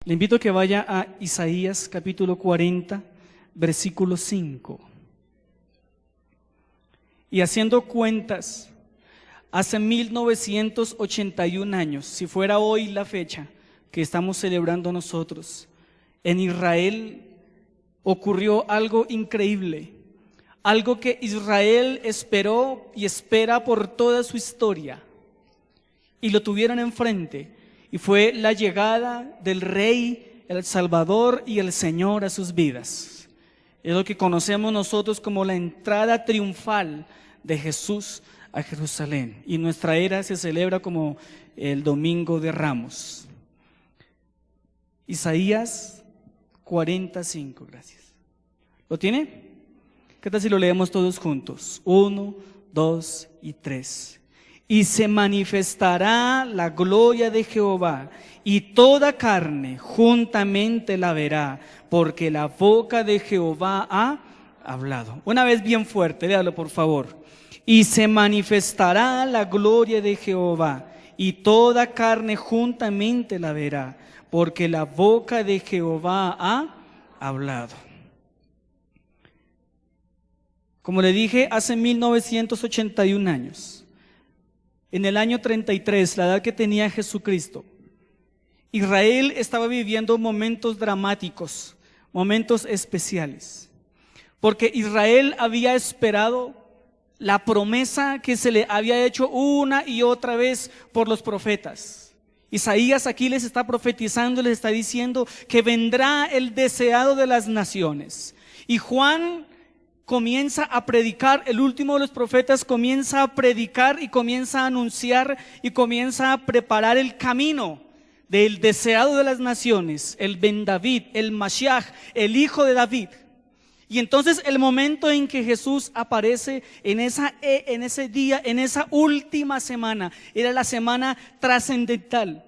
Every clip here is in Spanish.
Le invito a que vaya a Isaías capítulo 40, versículo 5. Y haciendo cuentas, hace 1981 años, si fuera hoy la fecha que estamos celebrando nosotros, en Israel ocurrió algo increíble, algo que Israel esperó y espera por toda su historia, y lo tuvieron enfrente, y fue la llegada del Rey, el Salvador y el Señor a sus vidas. Es lo que conocemos nosotros como la entrada triunfal de Jesús a Jerusalén, y nuestra era se celebra como el Domingo de Ramos. Isaías 45, gracias. ¿Lo tiene? ¿Qué tal si lo leemos todos juntos? 1, 2 y 3. Y se manifestará la gloria de Jehová, y toda carne juntamente la verá, porque la boca de Jehová ha hablado. Una vez bien fuerte, léalo por favor. Y se manifestará la gloria de Jehová, y toda carne juntamente la verá, porque la boca de Jehová ha hablado. Como le dije, hace 1981 años, en el año 33, la edad que tenía Jesucristo, Israel estaba viviendo momentos dramáticos, momentos especiales, porque Israel había esperado la promesa que se le había hecho una y otra vez por los profetas. Isaías aquí les está profetizando, les está diciendo que vendrá el deseado de las naciones. Y Juan comienza a predicar, el último de los profetas comienza a predicar y comienza a anunciar y comienza a preparar el camino del deseado de las naciones, el Ben David, el Mashiach, el hijo de David. Y entonces el momento en que Jesús aparece en ese día, en esa última semana, era la semana trascendental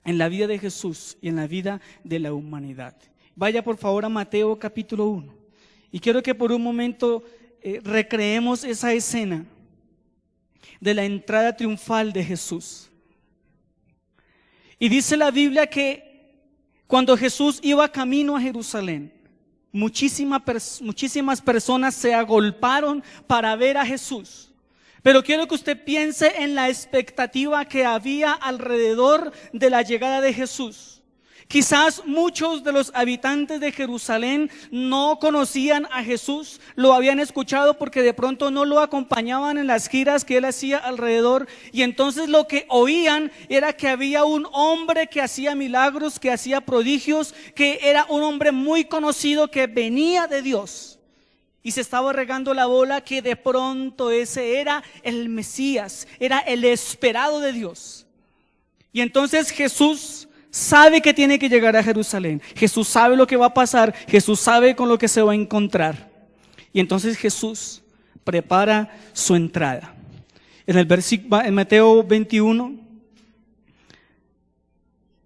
en la vida de Jesús y en la vida de la humanidad. Vaya por favor a Mateo capítulo 1. Y quiero que por un momento recreemos esa escena de la entrada triunfal de Jesús. Y dice la Biblia que cuando Jesús iba camino a Jerusalén, muchísimas personas se agolparon para ver a Jesús. Pero quiero que usted piense en la expectativa que había alrededor de la llegada de Jesús. Quizás muchos de los habitantes de Jerusalén no conocían a Jesús, lo habían escuchado porque de pronto no lo acompañaban en las giras que él hacía alrededor, y entonces lo que oían era que había un hombre que hacía milagros, que hacía prodigios, que era un hombre muy conocido, que venía de Dios. Y se estaba regando la bola que de pronto ese era el Mesías, era el esperado de Dios. Y entonces Jesús sabe que tiene que llegar a Jerusalén. Jesús sabe lo que va a pasar. Jesús sabe con lo que se va a encontrar. Y entonces Jesús prepara su entrada. En Mateo 21,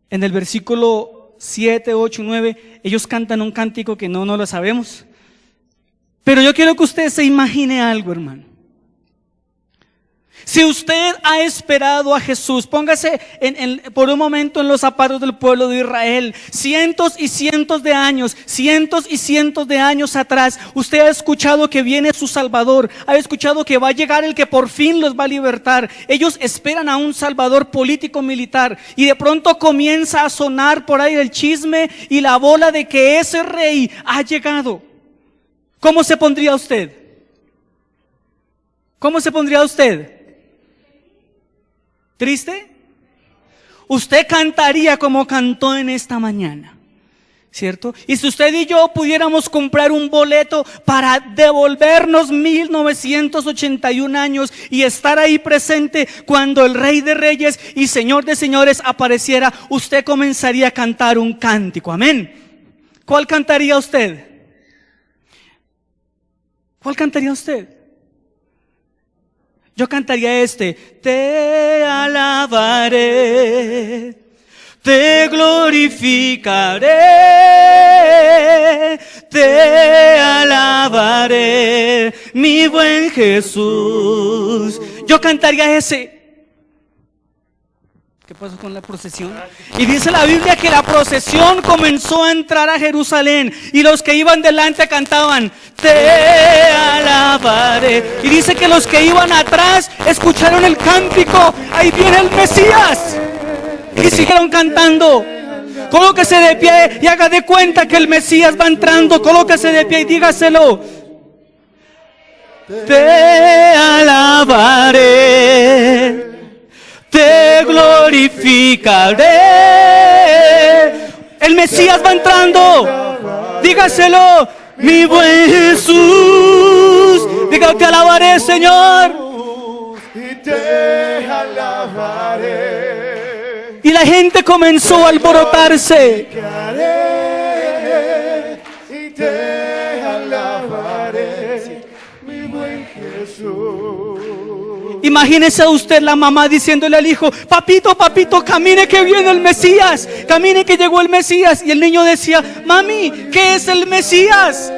en el versículo 7, 8, 9, ellos cantan un cántico que no lo sabemos. Pero yo quiero que usted se imagine algo, hermano. Si usted ha esperado a Jesús, póngase por un momento en los zapatos del pueblo de Israel. Cientos y cientos de años atrás, usted ha escuchado que viene su Salvador, ha escuchado que va a llegar el que por fin los va a libertar. Ellos esperan a un Salvador político militar, y de pronto comienza a sonar por ahí el chisme y la bola de que ese rey ha llegado. ¿Cómo se pondría usted? ¿Cómo se pondría usted? ¿Triste? Usted cantaría como cantó en esta mañana, ¿cierto? Y si usted y yo pudiéramos comprar un boleto para devolvernos 1981 años y estar ahí presente cuando el Rey de Reyes y Señor de Señores apareciera, usted comenzaría a cantar un cántico, amén. ¿Cuál cantaría usted? ¿Cuál cantaría usted? Yo cantaría te alabaré, te glorificaré, te alabaré, mi buen Jesús. Yo cantaría ese. ¿Qué pasó con la procesión? Y dice la Biblia que la procesión comenzó a entrar a Jerusalén y los que iban delante cantaban, te alabaré. Y dice que los que iban atrás escucharon el cántico, ahí viene el Mesías. Y siguieron cantando. Colóquese de pie y haga de cuenta que el Mesías va entrando. Colóquese de pie y dígaselo. Te alabaré. Te glorificaré. El Mesías va entrando. Dígaselo, mi buen Jesús. Dígalo, te alabaré, Señor. Y te alabaré. Y la gente comenzó a alborotarse. Y te alabaré, mi buen Jesús. Imagínese a usted la mamá diciéndole al hijo, papito, papito, camine que viene el Mesías, camine que llegó el Mesías. Y el niño decía, mami, ¿qué es el Mesías?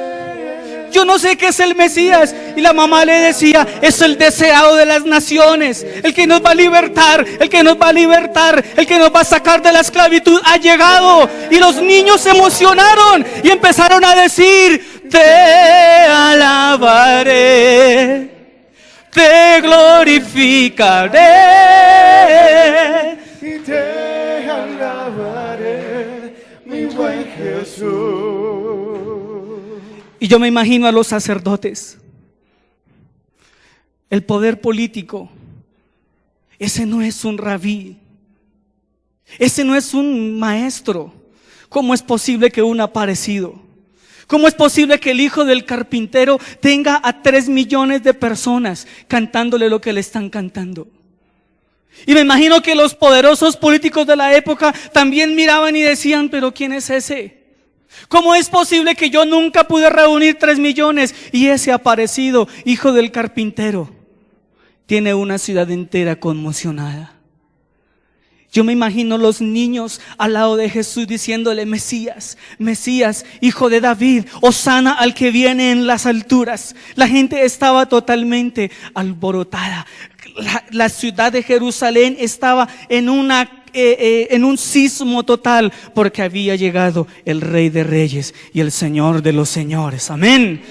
Yo no sé qué es el Mesías. Y la mamá le decía, es el deseado de las naciones, el que nos va a libertar, el que nos va a libertar, el que nos va a sacar de la esclavitud, ha llegado. Y los niños se emocionaron y empezaron a decir, te alabaré. Te glorificaré. Y te alabaré, mi buen Jesús. Y yo me imagino a los sacerdotes, el poder político. Ese no es un rabí, ese no es un maestro. ¿Cómo es posible que un aparecido? ¿Cómo es posible que el hijo del carpintero tenga a 3 millones de personas cantándole lo que le están cantando? Y me imagino que los poderosos políticos de la época también miraban y decían, pero ¿quién es ese? ¿Cómo es posible que yo nunca pude reunir 3 millones y ese aparecido hijo del carpintero tiene una ciudad entera conmocionada? Yo me imagino los niños al lado de Jesús diciéndole, Mesías, Mesías, hijo de David, hosana al que viene en las alturas. La gente estaba totalmente alborotada. La ciudad de Jerusalén estaba en un sismo total porque había llegado el Rey de Reyes y el Señor de los Señores. Amén.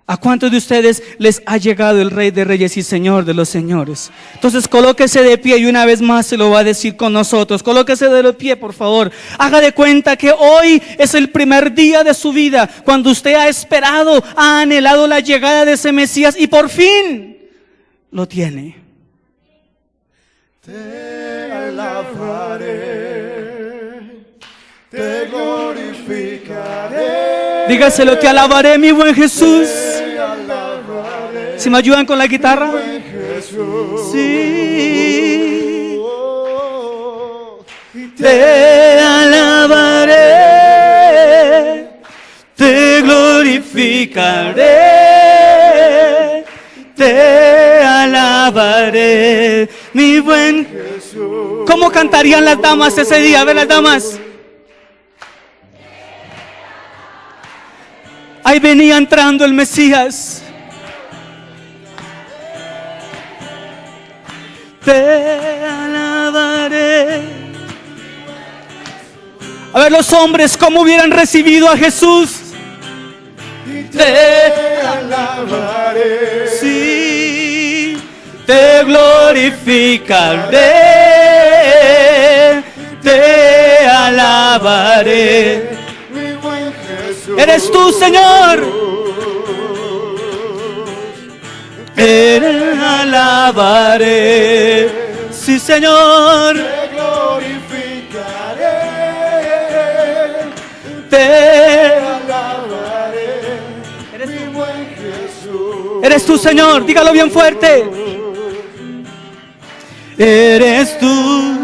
¿A cuántos de ustedes les ha llegado el Rey de Reyes y Señor de los Señores? Entonces colóquese de pie y una vez más se lo va a decir con nosotros. Colóquese de pie, por favor. Haga de cuenta que hoy es el primer día de su vida, cuando usted ha esperado, ha anhelado la llegada de ese Mesías y por fin lo tiene. Te alabaré, te glorificaré. Dígaselo, te alabaré, mi buen Jesús. ¿Si me ayudan con la guitarra? Sí. Te alabaré, te glorificaré, te alabaré, mi buen Jesús. ¿Cómo cantarían las damas ese día? A ver, las damas. Ahí venía entrando el Mesías. Te alabaré. A ver los hombres, ¿cómo hubieran recibido a Jesús? Te alabaré. Sí, te glorificaré. Te alabaré. Mi buen Jesús. Eres tú, Señor. Te alabaré, sí, Señor. Te glorificaré, te alabaré. Eres mi buen Jesús. Eres tú, Señor. Dígalo bien fuerte. Eres tú.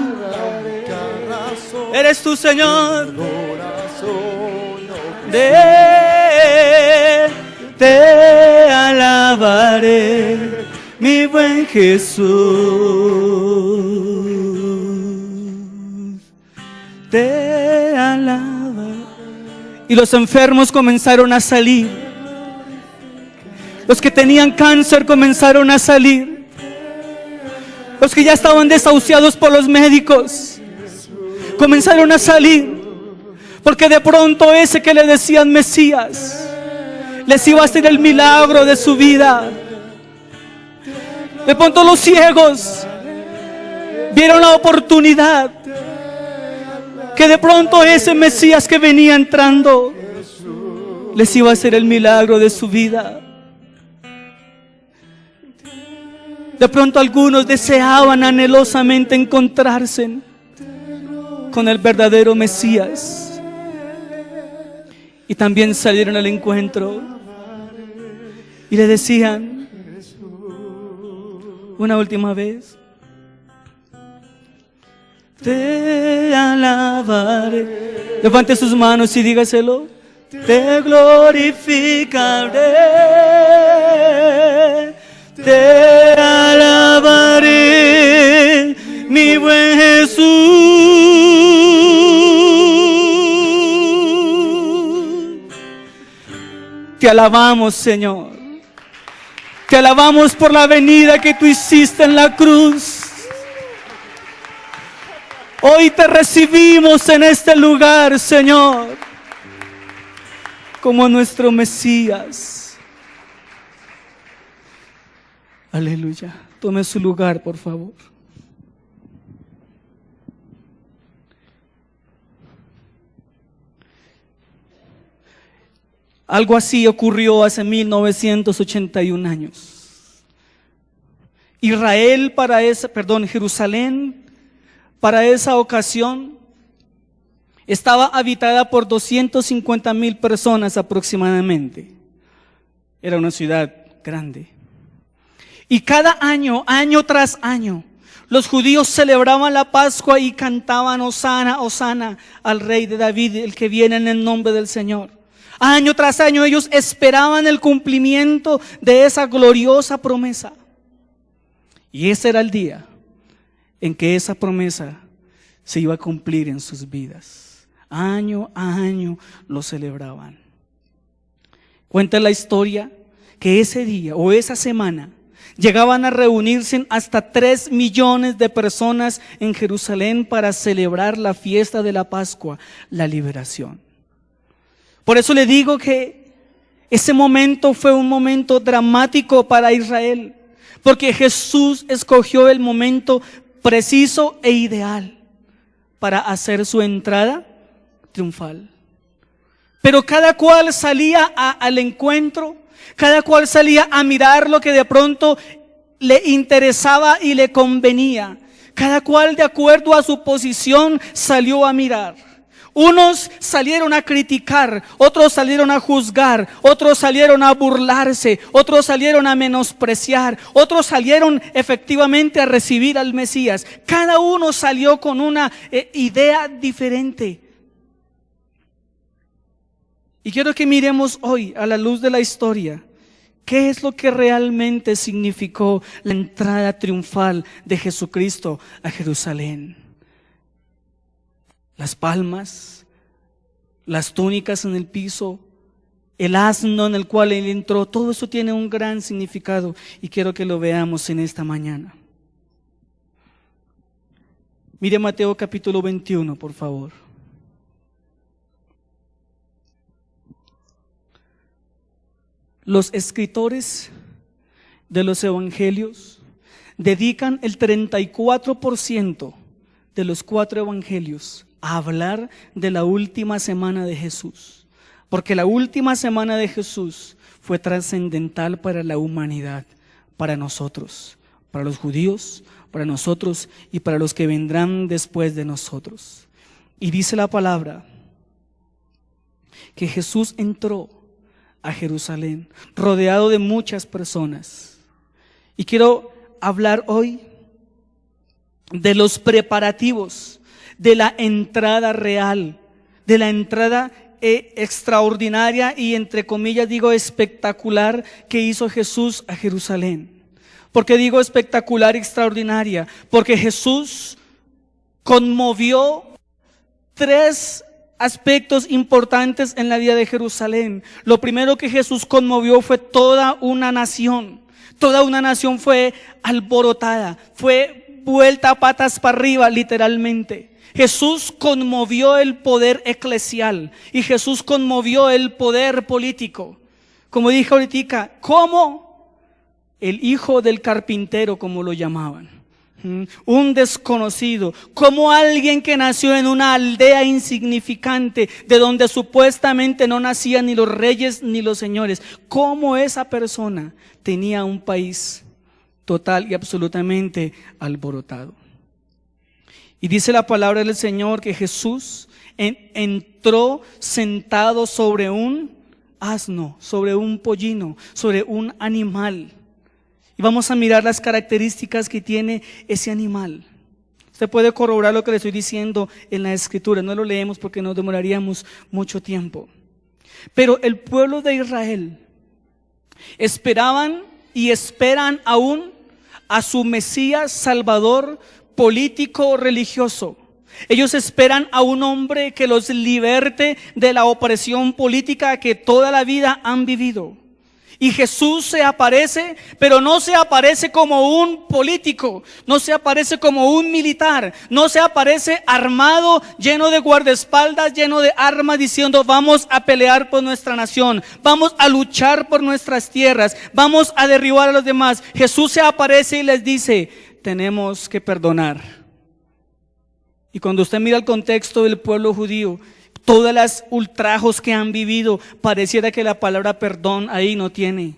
Eres tú, Señor. Te alabaré, mi buen Jesús. Te alabaré. Y los enfermos comenzaron a salir. Los que tenían cáncer comenzaron a salir. Los que ya estaban desahuciados por los médicos comenzaron a salir, porque de pronto ese que le decían Mesías les iba a hacer el milagro de su vida. De pronto los ciegos vieron la oportunidad, que de pronto ese Mesías que venía entrando les iba a hacer el milagro de su vida. De pronto algunos deseaban anhelosamente encontrarse con el verdadero Mesías, y también salieron al encuentro y le decían una última vez: te alabaré. Levante sus manos y dígaselo: te glorificaré, te alabaré, mi buen Jesús. Te alabamos, Señor. Te alabamos por la venida que tú hiciste en la cruz. Hoy te recibimos en este lugar, Señor, como nuestro Mesías. Aleluya. Tome su lugar, por favor. Algo así ocurrió hace 1981 años. Jerusalén, para esa ocasión, estaba habitada por 250,000 personas aproximadamente. Era una ciudad grande. Y cada año, año tras año, los judíos celebraban la Pascua y cantaban Hosana, Hosana al Rey de David, el que viene en el nombre del Señor. Año tras año ellos esperaban el cumplimiento de esa gloriosa promesa. Y ese era el día en que esa promesa se iba a cumplir en sus vidas. Año a año lo celebraban. Cuenta la historia que ese día o esa semana llegaban a reunirse hasta 3 millones de personas en Jerusalén para celebrar la fiesta de la Pascua, la liberación. Por eso le digo que ese momento fue un momento dramático para Israel, porque Jesús escogió el momento preciso e ideal para hacer su entrada triunfal. Pero cada cual salía al encuentro, cada cual salía a mirar lo que de pronto le interesaba y le convenía. Cada cual, de acuerdo a su posición, salió a mirar. Unos salieron a criticar, otros salieron a juzgar, otros salieron a burlarse, otros salieron a menospreciar, otros salieron efectivamente a recibir al Mesías. Cada uno salió con una idea diferente. Y quiero que miremos hoy, a la luz de la historia, qué es lo que realmente significó la entrada triunfal de Jesucristo a Jerusalén. Las palmas, las túnicas en el piso, el asno en el cual él entró, todo eso tiene un gran significado y quiero que lo veamos en esta mañana. Mire Mateo capítulo 21, por favor. Los escritores de los evangelios dedican el 34% de los 4 evangelios a hablar de la última semana de Jesús, porque la última semana de Jesús fue trascendental para la humanidad, para nosotros, para los judíos, para nosotros y para los que vendrán después de nosotros. Y dice la palabra que Jesús entró a Jerusalén rodeado de muchas personas. Y quiero hablar hoy de los preparativos de la entrada real, de la entrada extraordinaria y entre comillas digo espectacular que hizo Jesús a Jerusalén. ¿Por qué digo espectacular y extraordinaria? Porque Jesús conmovió 3 aspectos importantes en la vida de Jerusalén. Lo primero que Jesús conmovió fue toda una nación. Toda una nación fue alborotada, fue vuelta patas para arriba, literalmente. Jesús conmovió el poder eclesial y Jesús conmovió el poder político. Como dije ahorita, como el hijo del carpintero, como lo llamaban. Un desconocido, como alguien que nació en una aldea insignificante, de donde supuestamente no nacían ni los reyes ni los señores. Cómo esa persona tenía un país total y absolutamente alborotado. Y dice la palabra del Señor que Jesús entró sentado sobre un asno, sobre un pollino, sobre un animal. Y vamos a mirar las características que tiene ese animal. Usted puede corroborar lo que le estoy diciendo en la Escritura. No lo leemos porque nos demoraríamos mucho tiempo. Pero el pueblo de Israel esperaban y esperan aún a su Mesías Salvador político religioso. Ellos esperan a un hombre que los liberte de la opresión política que toda la vida han vivido. Y Jesús se aparece, pero no se aparece como un político, no se aparece como un militar, no se aparece armado, lleno de guardaespaldas, lleno de armas, diciendo vamos a pelear por nuestra nación, vamos a luchar por nuestras tierras, vamos a derribar a los demás. Jesús se aparece y les dice, tenemos que perdonar. Y cuando usted mira el contexto del pueblo judío, todas las ultrajos que han vivido, pareciera que la palabra perdón ahí no tiene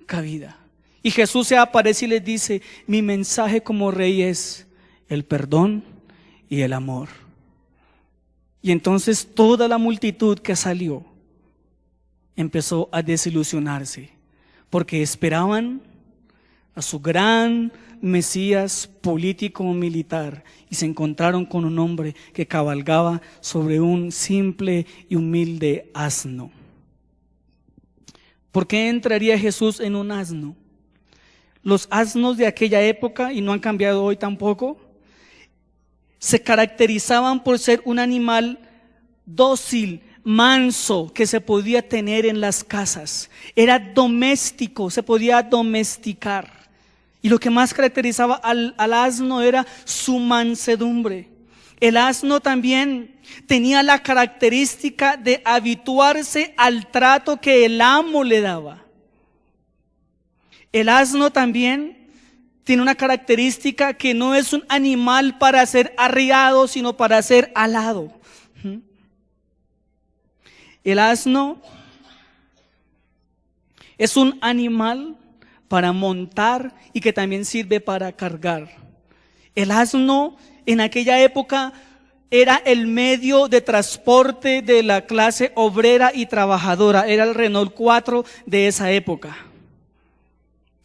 cabida. Y Jesús se aparece y les dice, mi mensaje como rey es el perdón y el amor. Y entonces toda la multitud que salió empezó a desilusionarse, porque esperaban a su gran Mesías político o militar y se encontraron con un hombre que cabalgaba sobre un simple y humilde asno. ¿Por qué entraría Jesús en un asno? Los asnos de aquella época, y no han cambiado hoy tampoco, se caracterizaban por ser un animal dócil, manso, que se podía tener en las casas. Era doméstico, se podía domesticar. Y lo que más caracterizaba al asno era su mansedumbre. El asno también tenía la característica de habituarse al trato que el amo le daba. El asno también tiene una característica que no es un animal para ser arriado, sino para ser alado. El asno es un animal para montar y que también sirve para cargar. El asno en aquella época era el medio de transporte de la clase obrera y trabajadora, era el Renault 4 de esa época.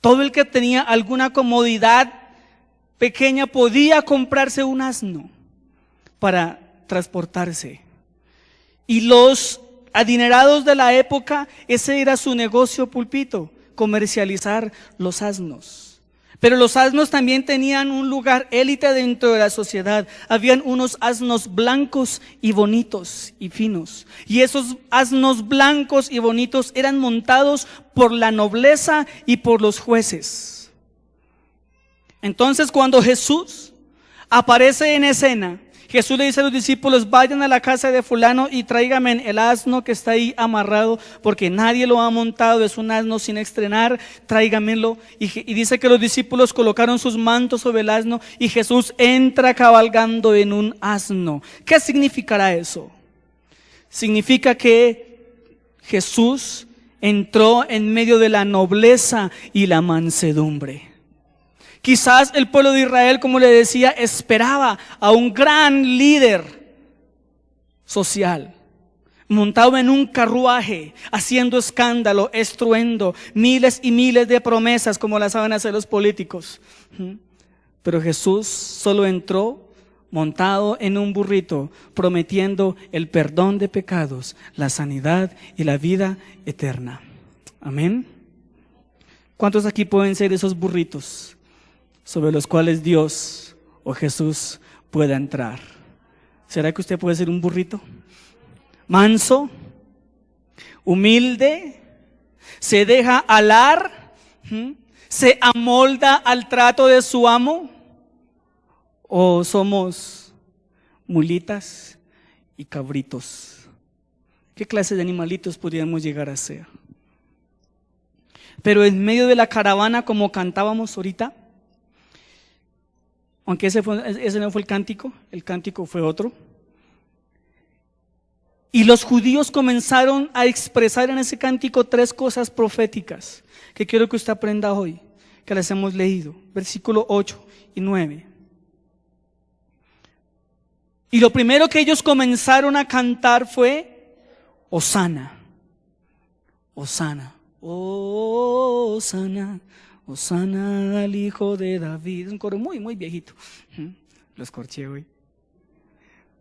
Todo el que tenía alguna comodidad pequeña podía comprarse un asno para transportarse. Y los adinerados de la época, ese era su negocio pulpito, comercializar los asnos. Pero los asnos también tenían un lugar élite dentro de la sociedad. Habían unos asnos blancos y bonitos y finos. Y esos asnos blancos y bonitos eran montados por la nobleza y por los jueces. Entonces, cuando Jesús aparece en escena, Jesús le dice a los discípulos, vayan a la casa de fulano y tráigame el asno que está ahí amarrado, porque nadie lo ha montado, es un asno sin estrenar, tráigamelo. Y dice que los discípulos colocaron sus mantos sobre el asno y Jesús entra cabalgando en un asno. ¿Qué significará eso? Significa que Jesús entró en medio de la nobleza y la mansedumbre. Quizás el pueblo de Israel, como le decía, esperaba a un gran líder social, montado en un carruaje, haciendo escándalo, estruendo, miles y miles de promesas como las saben hacer los políticos. Pero Jesús solo entró montado en un burrito, prometiendo el perdón de pecados, la sanidad y la vida eterna. Amén. ¿Cuántos aquí pueden ser esos burritos sobre los cuales Dios o Jesús pueda entrar? ¿Será que usted puede ser un burrito? Manso, humilde, se deja alar, se amolda al trato de su amo. ¿O somos mulitas y cabritos? ¿Qué clase de animalitos podríamos llegar a ser? Pero en medio de la caravana, como cantábamos ahorita, aunque ese no fue el cántico fue otro. Y los judíos comenzaron a expresar en ese cántico 3 cosas proféticas que quiero que usted aprenda hoy, que las hemos leído, versículo 8 y 9. Y lo primero que ellos comenzaron a cantar fue Hosana, Hosana, Hosana, Hosana al hijo de David. Es un coro muy, muy viejito. Lo escorché hoy.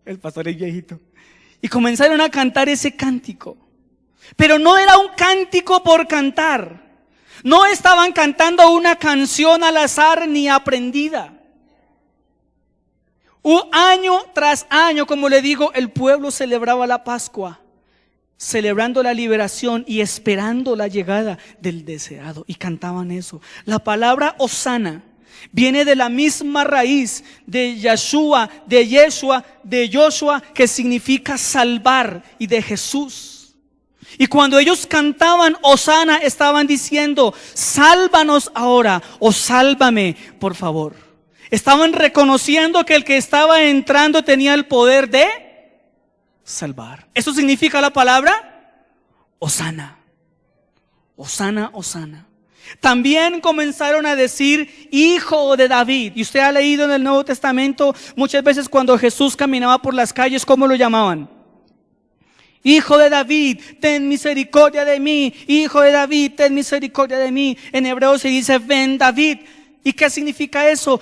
El pastor es viejito. Y comenzaron a cantar ese cántico. Pero no era un cántico por cantar. No estaban cantando una canción al azar ni aprendida. Año tras año, como le digo, el pueblo celebraba la Pascua, celebrando la liberación y esperando la llegada del deseado. Y cantaban eso. La palabra Hosana viene de la misma raíz de Yeshua, que significa salvar, y de Jesús. Y cuando ellos cantaban Hosana, estaban diciendo: sálvanos ahora, o sálvame, por favor. Estaban reconociendo que el que estaba entrando tenía el poder de salvar. Eso significa la palabra Hosana. Hosana, Hosana. También comenzaron a decir hijo de David. Y usted ha leído en el Nuevo Testamento muchas veces cuando Jesús caminaba por las calles, ¿cómo lo llamaban? Hijo de David, ten misericordia de mí. Hijo de David, ten misericordia de mí. En hebreo se dice Ben David. ¿Y qué significa eso?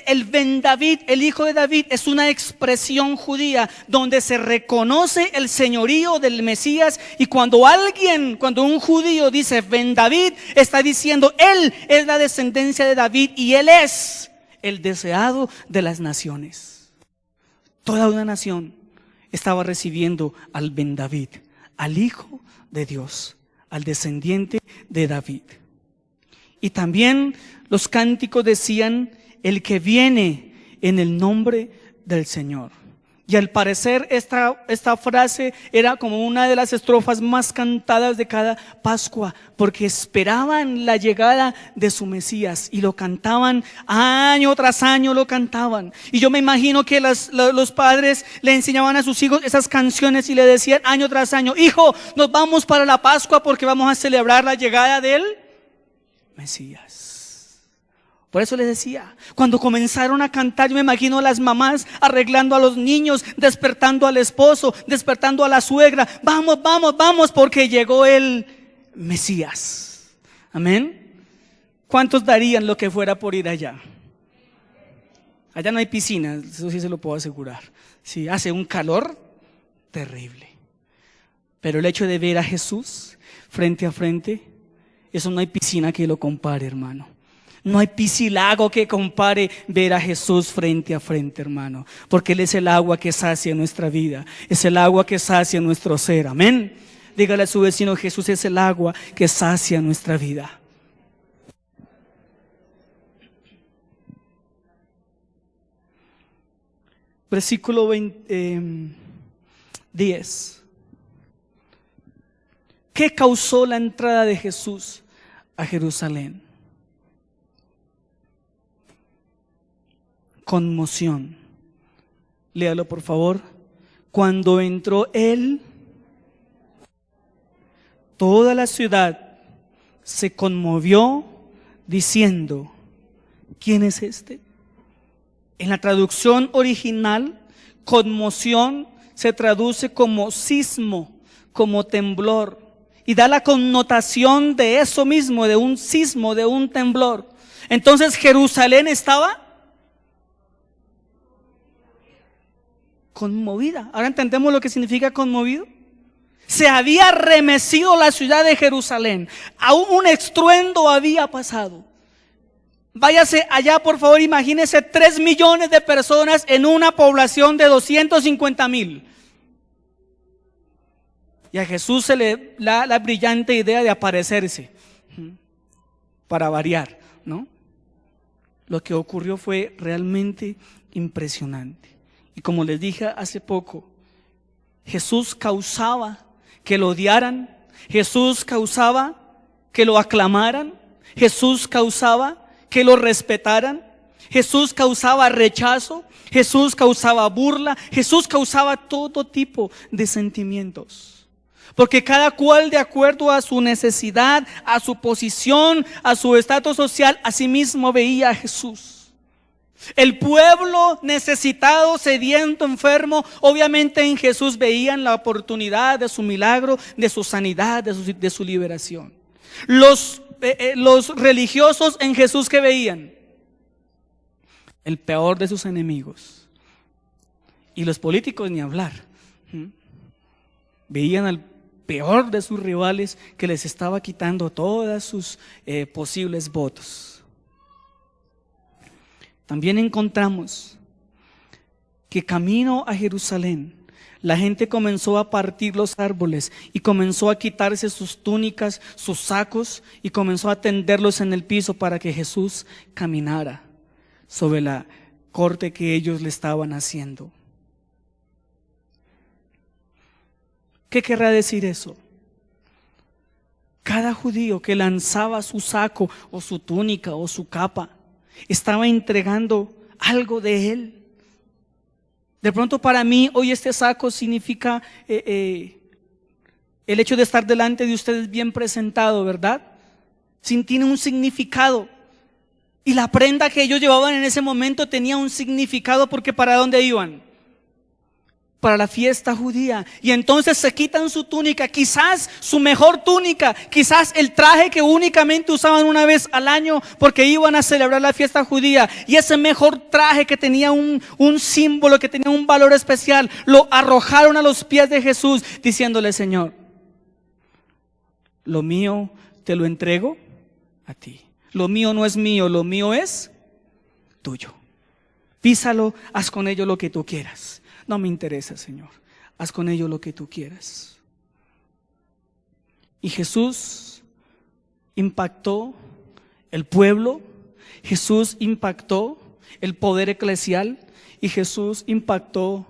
El Ben David, el hijo de David, es una expresión judía donde se reconoce el señorío del Mesías. Y cuando un judío dice Ben David, está diciendo él es la descendencia de David y él es el deseado de las naciones. Toda una nación estaba recibiendo al Ben David, al hijo de Dios, al descendiente de David. Y también los cánticos decían: el que viene en el nombre del Señor. Y al parecer esta frase era como una de las estrofas más cantadas de cada Pascua, porque esperaban la llegada de su Mesías y lo cantaban año tras año, lo cantaban. Y yo me imagino que los padres le enseñaban a sus hijos esas canciones y le decían año tras año: hijo, nos vamos para la Pascua porque vamos a celebrar la llegada del Mesías. Por eso les decía, cuando comenzaron a cantar, yo me imagino a las mamás arreglando a los niños, despertando al esposo, despertando a la suegra. Vamos, vamos, vamos, porque llegó el Mesías. Amén. ¿Cuántos darían lo que fuera por ir allá? Allá no hay piscina, eso sí se lo puedo asegurar. Sí, hace un calor terrible. Pero el hecho de ver a Jesús frente a frente, eso no hay piscina que lo compare, hermano. No hay piscilago que compare ver a Jesús frente a frente, hermano. Porque Él es el agua que sacia nuestra vida. Es el agua que sacia nuestro ser. Amén. Dígale a su vecino: Jesús es el agua que sacia nuestra vida. Versículo 10. ¿Qué causó la entrada de Jesús a Jerusalén? Conmoción. Léalo, por favor. Cuando entró Él, toda la ciudad se conmovió diciendo: ¿quién es este? En la traducción original, conmoción se traduce como sismo, como temblor, y da la connotación de eso mismo, de un sismo, de un temblor. Entonces Jerusalén estaba conmovida. Ahora entendemos lo que significa conmovido. Se había remecido la ciudad de Jerusalén. Aún un estruendo había pasado. Váyase allá, por favor, imagínese 3 millones de personas en una población de 250,000. Y a Jesús se le da la brillante idea de aparecerse, para variar, ¿no? Lo que ocurrió fue realmente impresionante. Y como les dije hace poco, Jesús causaba que lo odiaran, Jesús causaba que lo aclamaran, Jesús causaba que lo respetaran, Jesús causaba rechazo, Jesús causaba burla, Jesús causaba todo tipo de sentimientos. Porque cada cual, de acuerdo a su necesidad, a su posición, a su estatus social, así mismo veía a Jesús. El pueblo necesitado, sediento, enfermo, obviamente en Jesús veían la oportunidad de su milagro, de su sanidad, de su liberación. Los religiosos en Jesús, ¿qué veían? El peor de sus enemigos. Y los políticos ni hablar. Veían al peor de sus rivales que les estaba quitando todas sus posibles votos. También encontramos que camino a Jerusalén, la gente comenzó a partir los árboles y comenzó a quitarse sus túnicas, sus sacos, y comenzó a tenderlos en el piso para que Jesús caminara sobre la corte que ellos le estaban haciendo. ¿Qué querrá decir eso? Cada judío que lanzaba su saco o su túnica o su capa estaba entregando algo de él. De pronto para mí hoy este saco significa el hecho de estar delante de ustedes bien presentado, ¿verdad? Tiene un significado. Y la prenda que ellos llevaban en ese momento tenía un significado, porque ¿para dónde iban? Para la fiesta judía. Y entonces se quitan su túnica, quizás su mejor túnica, quizás el traje que únicamente usaban una vez al año porque iban a celebrar la fiesta judía, y ese mejor traje que tenía un símbolo, que tenía un valor especial, lo arrojaron a los pies de Jesús diciéndole: Señor, lo mío te lo entrego a ti. Lo mío no es mío, lo mío es tuyo. Písalo, haz con ello lo que tú quieras. No me interesa, Señor. Haz con ello lo que tú quieras. Y Jesús impactó el pueblo, Jesús impactó el poder eclesial y Jesús impactó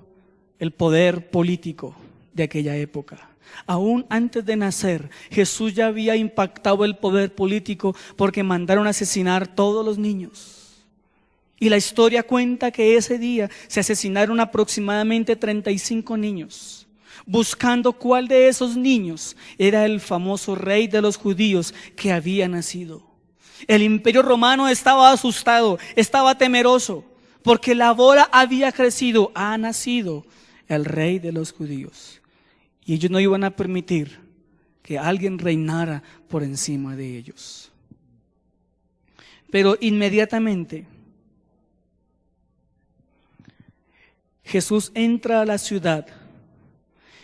el poder político de aquella época. Aún antes de nacer, Jesús ya había impactado el poder político porque mandaron a asesinar todos los niños. Y la historia cuenta que ese día se asesinaron aproximadamente 35 niños, buscando cuál de esos niños era el famoso rey de los judíos que había nacido. El imperio romano estaba asustado, estaba temeroso, porque la bola había crecido, ha nacido el rey de los judíos. Y ellos no iban a permitir que alguien reinara por encima de ellos. Pero inmediatamente Jesús entra a la ciudad.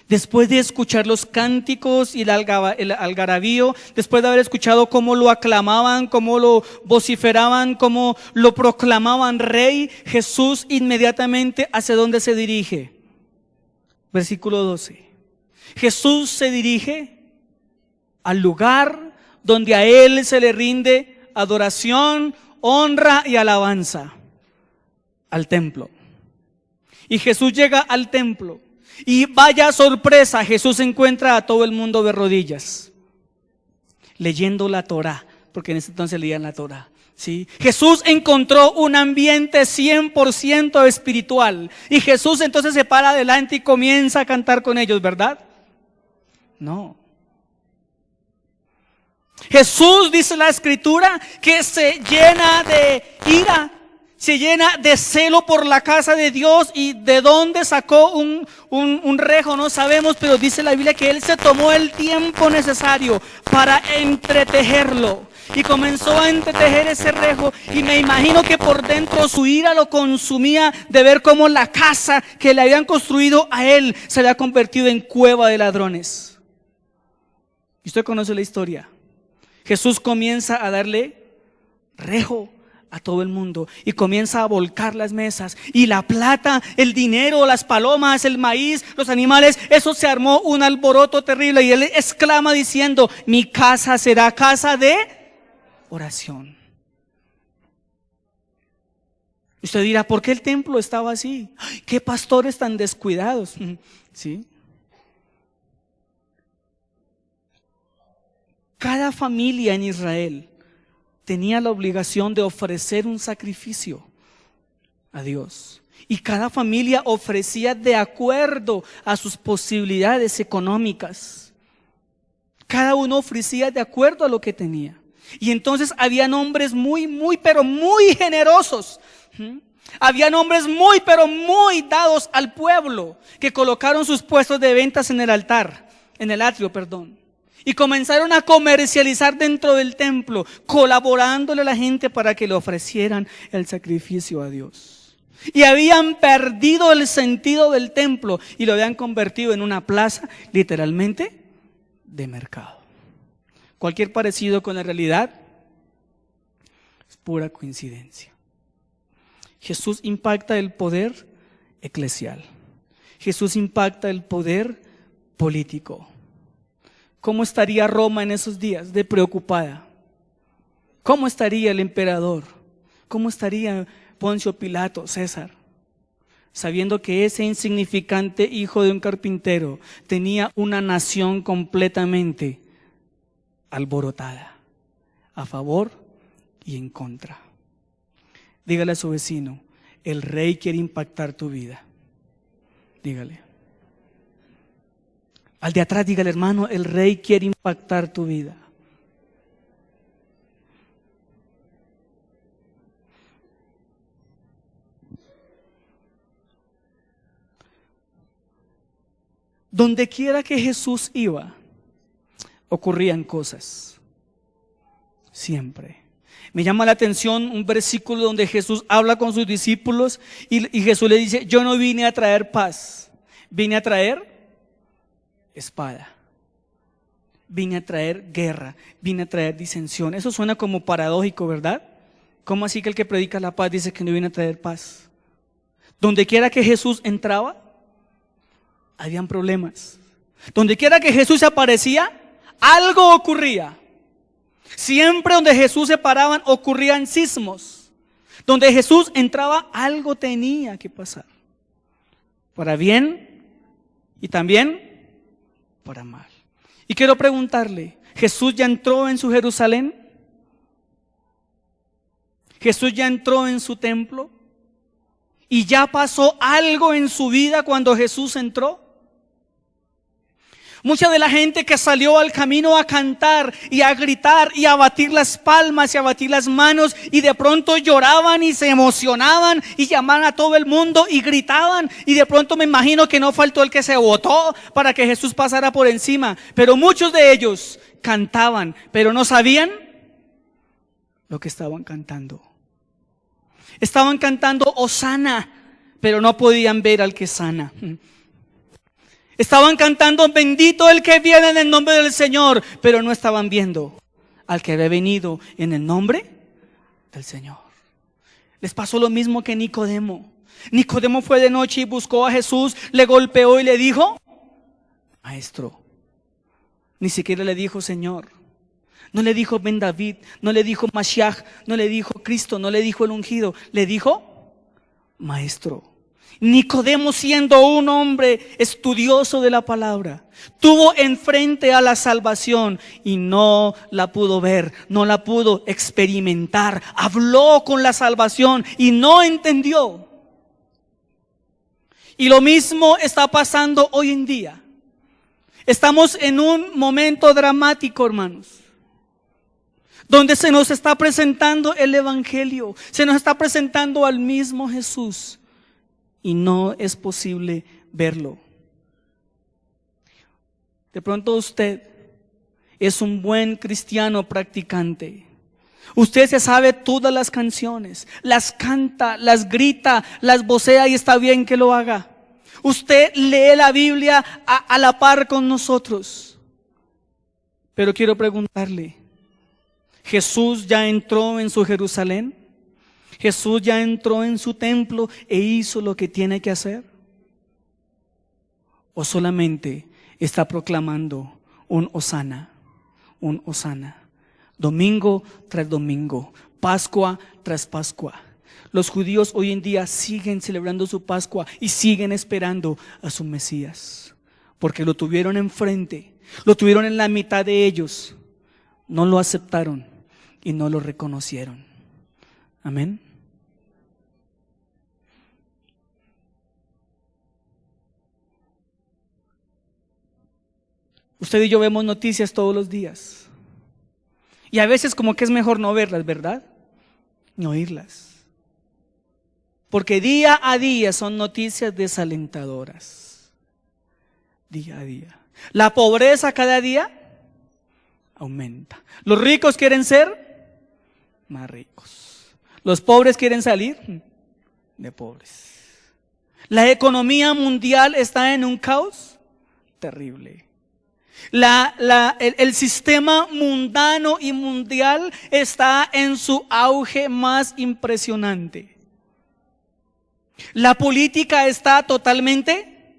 Después de escuchar los cánticos y el algarabío, después de haber escuchado cómo lo aclamaban, cómo lo vociferaban, cómo lo proclamaban rey, Jesús inmediatamente ¿hacia dónde se dirige? Versículo 12. Jesús se dirige al lugar donde a Él se le rinde adoración, honra y alabanza, al templo. Y Jesús llega al templo y vaya sorpresa, Jesús encuentra a todo el mundo de rodillas, leyendo la Torá, porque en ese entonces leían la Torá. ¿Sí? Jesús encontró un ambiente 100% espiritual y Jesús entonces se para adelante y comienza a cantar con ellos, ¿verdad? No. Jesús, dice la Escritura, que se llena de ira, se llena de celo por la casa de Dios. ¿Y de dónde sacó un rejo? No sabemos, pero dice la Biblia que Él se tomó el tiempo necesario para entretejerlo. Y comenzó a entretejer ese rejo, y me imagino que por dentro su ira lo consumía de ver cómo la casa que le habían construido a Él se había convertido en cueva de ladrones. Y usted conoce la historia. Jesús comienza a darle rejo a todo el mundo y comienza a volcar las mesas, y la plata, el dinero, las palomas, el maíz, los animales, eso se armó un alboroto terrible, y Él exclama diciendo: mi casa será casa de oración. Usted dirá, ¿por qué el templo estaba así? ¡Ay, qué pastores tan descuidados! ¿Sí? Cada familia en Israel tenía la obligación de ofrecer un sacrificio a Dios. Y cada familia ofrecía de acuerdo a sus posibilidades económicas. Cada uno ofrecía de acuerdo a lo que tenía. Y entonces habían hombres pero muy generosos. Habían hombres pero muy dados al pueblo, que colocaron sus puestos de ventas en el altar, en el atrio, perdón. Y comenzaron a comercializar dentro del templo, colaborándole a la gente para que le ofrecieran el sacrificio a Dios. Y habían perdido el sentido del templo y lo habían convertido en una plaza, literalmente, de mercado. Cualquier parecido con la realidad es pura coincidencia. Jesús impacta el poder eclesial. Jesús impacta el poder político. ¿Cómo estaría Roma en esos días? De preocupada. ¿Cómo estaría el emperador? ¿Cómo estaría Poncio Pilato, César? Sabiendo que ese insignificante hijo de un carpintero tenía una nación completamente alborotada, a favor y en contra. Dígale a su vecino, el rey quiere impactar tu vida. Dígale. Al de atrás, dígale, hermano, el rey quiere impactar tu vida. Donde quiera que Jesús iba, ocurrían cosas. Siempre. Me llama la atención un versículo donde Jesús habla con sus discípulos y Jesús le dice, yo no vine a traer paz, vine a traer espada. Vine a traer guerra, vine a traer disensión. Eso suena como paradójico, ¿verdad? ¿Cómo así que el que predica la paz dice que no viene a traer paz? Donde quiera que Jesús entraba, habían problemas. Donde quiera que Jesús aparecía, algo ocurría. Siempre donde Jesús se paraban, ocurrían sismos. Donde Jesús entraba, algo tenía que pasar. Para bien y también para mal. Y quiero preguntarle, ¿Jesús ya entró en su Jerusalén? ¿Jesús ya entró en su templo? ¿Y ya pasó algo en su vida cuando Jesús entró? Mucha de la gente que salió al camino a cantar y a gritar y a batir las palmas y a batir las manos y de pronto lloraban y se emocionaban y llamaban a todo el mundo y gritaban y de pronto me imagino que no faltó el que se botó para que Jesús pasara por encima, pero muchos de ellos cantaban, pero no sabían lo que estaban cantando. Estaban cantando Hosana, pero no podían ver al que sana. Estaban cantando bendito el que viene en el nombre del Señor, pero no estaban viendo al que había venido en el nombre del Señor. Les pasó lo mismo que Nicodemo. Nicodemo fue de noche y buscó a Jesús, le golpeó y le dijo, Maestro. Ni siquiera le dijo Señor. No le dijo Ben David, no le dijo Mashiach, no le dijo Cristo, no le dijo el ungido, le dijo Maestro. Nicodemo, siendo un hombre estudioso de la palabra, tuvo enfrente a la salvación y no la pudo ver, no la pudo experimentar. Habló con la salvación y no entendió. Y lo mismo está pasando hoy en día. Estamos en un momento dramático, hermanos, donde se nos está presentando el Evangelio, se nos está presentando al mismo Jesús. Y no es posible verlo. De pronto usted es un buen cristiano practicante. Usted se sabe todas las canciones, las canta, las grita, las vocea y está bien que lo haga. Usted lee la Biblia a la par con nosotros. Pero quiero preguntarle, ¿Jesús ya entró en su Jerusalén? ¿Jesús ya entró en su templo e hizo lo que tiene que hacer? ¿O solamente está proclamando un Hosana, domingo tras domingo, Pascua tras Pascua, Los judíos hoy en día siguen celebrando su Pascua y siguen esperando a su Mesías, porque lo tuvieron enfrente, lo tuvieron en la mitad de ellos, no lo aceptaron y no lo reconocieron. Amén. Usted y yo vemos noticias todos los días. Y a veces como que es mejor no verlas, ¿verdad? No oírlas. Porque día a día son noticias desalentadoras. Día a día. La pobreza cada día aumenta. Los ricos quieren ser más ricos. Los pobres quieren salir de pobres. La economía mundial está en un caos terrible. El sistema mundano y mundial está en su auge más impresionante. La política está totalmente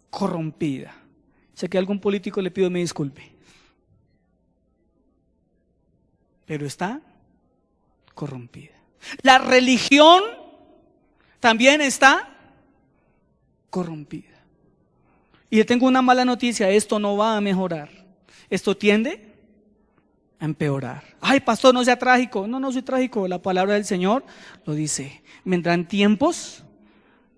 corrompida. Si aquí a algún político le pido me disculpe, pero está corrompida. La religión también está corrompida. Y le tengo una mala noticia, esto no va a mejorar. Esto tiende a empeorar. Ay, pastor, no sea trágico. No, no soy trágico. La palabra del Señor lo dice. Vendrán tiempos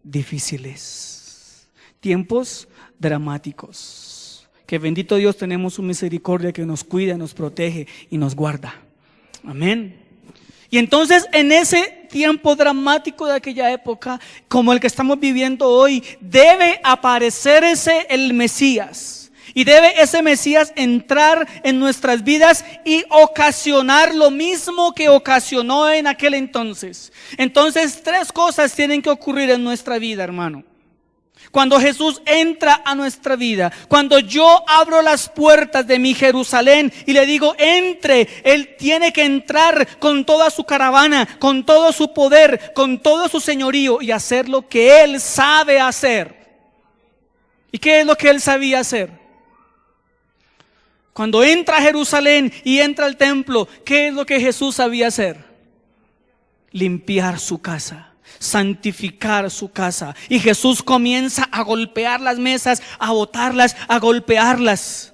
difíciles, tiempos dramáticos. Que bendito Dios, tenemos su misericordia que nos cuida, nos protege y nos guarda. Amén. Y entonces en ese tiempo dramático de aquella época, como el que estamos viviendo hoy, debe aparecerse el Mesías. Y debe ese Mesías entrar en nuestras vidas y ocasionar lo mismo que ocasionó en aquel entonces. Entonces 3 cosas tienen que ocurrir en nuestra vida, hermano. Cuando Jesús entra a nuestra vida, cuando yo abro las puertas de mi Jerusalén y le digo entre, Él tiene que entrar con toda su caravana, con todo su poder, con todo su señorío y hacer lo que Él sabe hacer. ¿Y qué es lo que Él sabía hacer? Cuando entra a Jerusalén y entra al templo, ¿qué es lo que Jesús sabía hacer? Limpiar su casa, santificar su casa. Y Jesús comienza a golpear las mesas, a botarlas, a golpearlas.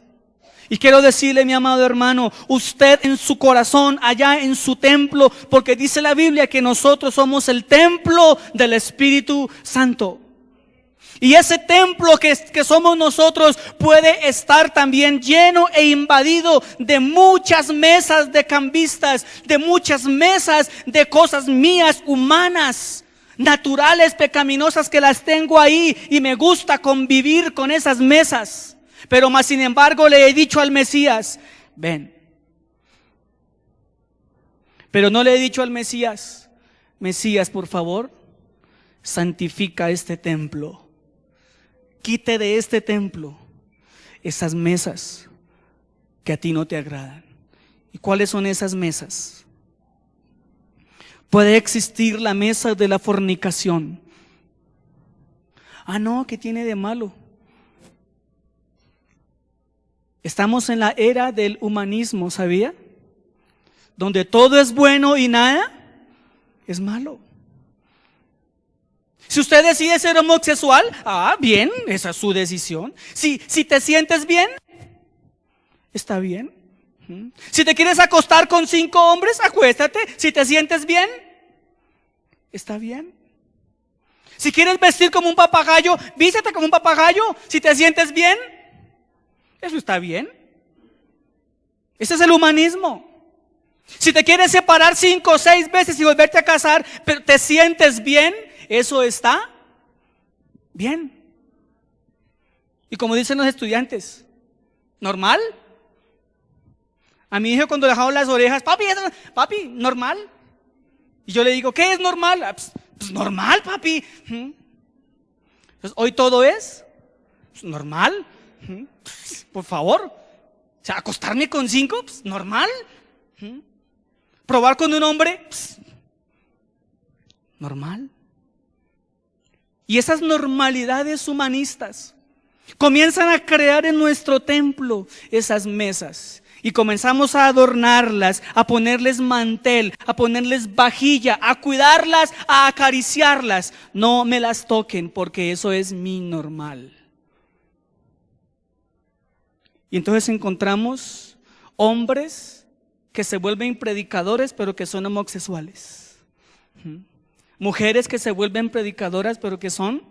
Y quiero decirle, mi amado hermano, usted en su corazón, allá en su templo, porque dice la Biblia que nosotros somos el templo del Espíritu Santo. Y ese templo que somos nosotros puede estar también lleno e invadido de muchas mesas de cambistas, de muchas mesas de cosas mías, humanas, naturales, pecaminosas, que las tengo ahí y me gusta convivir con esas mesas. Pero más sin embargo le he dicho al Mesías, ven. Pero no le he dicho al Mesías, Mesías, por favor, santifica este templo. Quite de este templo esas mesas que a ti no te agradan. ¿Y cuáles son esas mesas? Puede existir la mesa de la fornicación. Ah, no, ¿qué tiene de malo? Estamos en la era del humanismo, ¿sabía? Donde todo es bueno y nada es malo. Si usted decide ser homosexual, bien, esa es su decisión. Si te sientes bien, está bien. Si te quieres acostar con 5 hombres, acuéstate. Si te sientes bien, está bien. Si quieres vestir como un papagayo, vístete como un papagayo. Si te sientes bien, eso está bien. Ese es el humanismo. Si te quieres separar 5 o 6 veces y volverte a casar, pero te sientes bien, eso está bien. Y como dicen los estudiantes, ¿normal? A mi hijo cuando le jalo las orejas, papi, normal. Y yo le digo, ¿qué es normal? Pues normal, papi. Entonces, hoy todo es normal. Por favor. O sea, acostarme con 5, normal. Probar con un hombre, normal. Y esas normalidades humanistas comienzan a crear en nuestro templo esas mesas Y comenzamos a adornarlas, a ponerles mantel, a ponerles vajilla, a cuidarlas, a acariciarlas. No me las toquen porque eso es mi normal. Y entonces encontramos hombres que se vuelven predicadores pero que son homosexuales. Mujeres que se vuelven predicadoras pero que son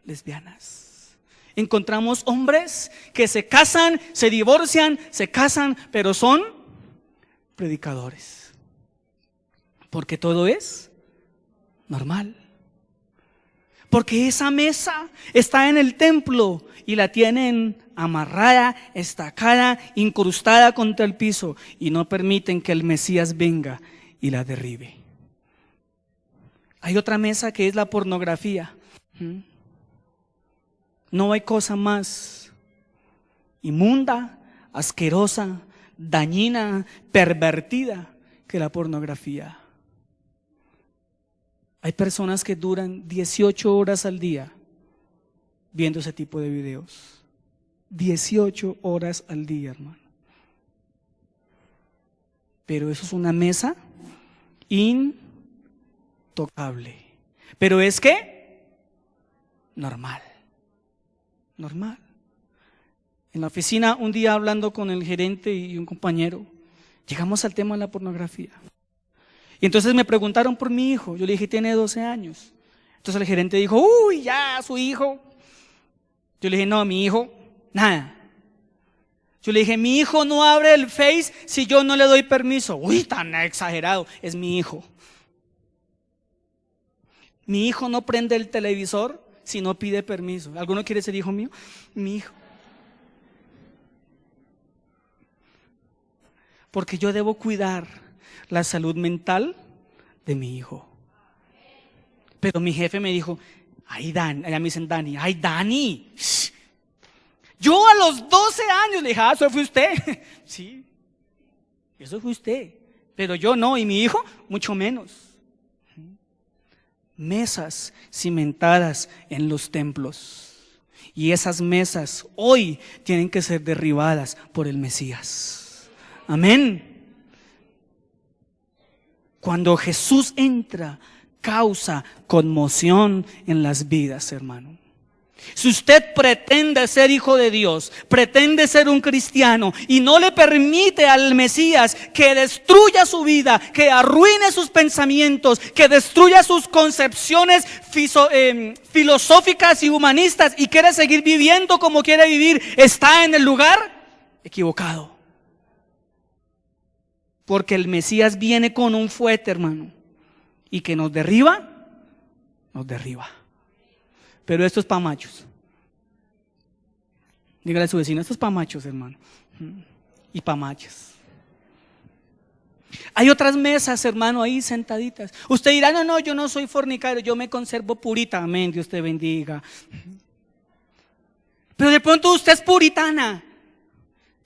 lesbianas. Encontramos hombres que se casan, se divorcian, se casan, pero son predicadores. Porque todo es normal. Porque esa mesa está en el templo y la tienen amarrada, estacada, incrustada contra el piso y no permiten que el Mesías venga y la derribe. Hay otra mesa que es la pornografía. No hay cosa más inmunda, asquerosa, dañina, pervertida que la pornografía. Hay personas que duran 18 horas al día viendo ese tipo de videos. 18 horas al día, hermano. Pero eso es una mesa intocable. Pero es que normal. Normal. En la oficina, un día hablando con el gerente y un compañero, llegamos al tema de la pornografía. Y entonces me preguntaron por mi hijo. Yo le dije, tiene 12 años. Entonces el gerente dijo, uy, ya, su hijo. Yo le dije, no, mi hijo, nada. Yo le dije, mi hijo no abre el Face si yo no le doy permiso. Uy, tan exagerado, es mi hijo. Mi hijo no prende el televisor si no pide permiso. ¿Alguno quiere ser hijo mío? Mi hijo. Porque yo debo cuidar la salud mental de mi hijo. Pero mi jefe me dijo, ay Dani, allá me dicen Dani, ay Dani. Yo a los 12 años le dije, eso fue usted. Sí, eso fue usted. Pero yo no, y mi hijo mucho menos. Mesas cimentadas en los templos. Y esas mesas hoy tienen que ser derribadas por el Mesías. Amén. Cuando Jesús entra, causa conmoción en las vidas, hermano. Si usted pretende ser hijo de Dios, pretende ser un cristiano y no le permite al Mesías que destruya su vida, que arruine sus pensamientos, que destruya sus concepciones filosóficas y humanistas y quiere seguir viviendo como quiere vivir, está en el lugar equivocado. Porque el Mesías viene con un fuete, hermano, y que nos derriba. Pero esto es para machos. Dígale a su vecino, esto es para machos, hermano. Y para machas. Hay otras mesas, hermano, ahí sentaditas. Usted dirá, no, yo no soy fornicario, yo me conservo purita. Amén, Dios te bendiga. Pero de pronto usted es puritana,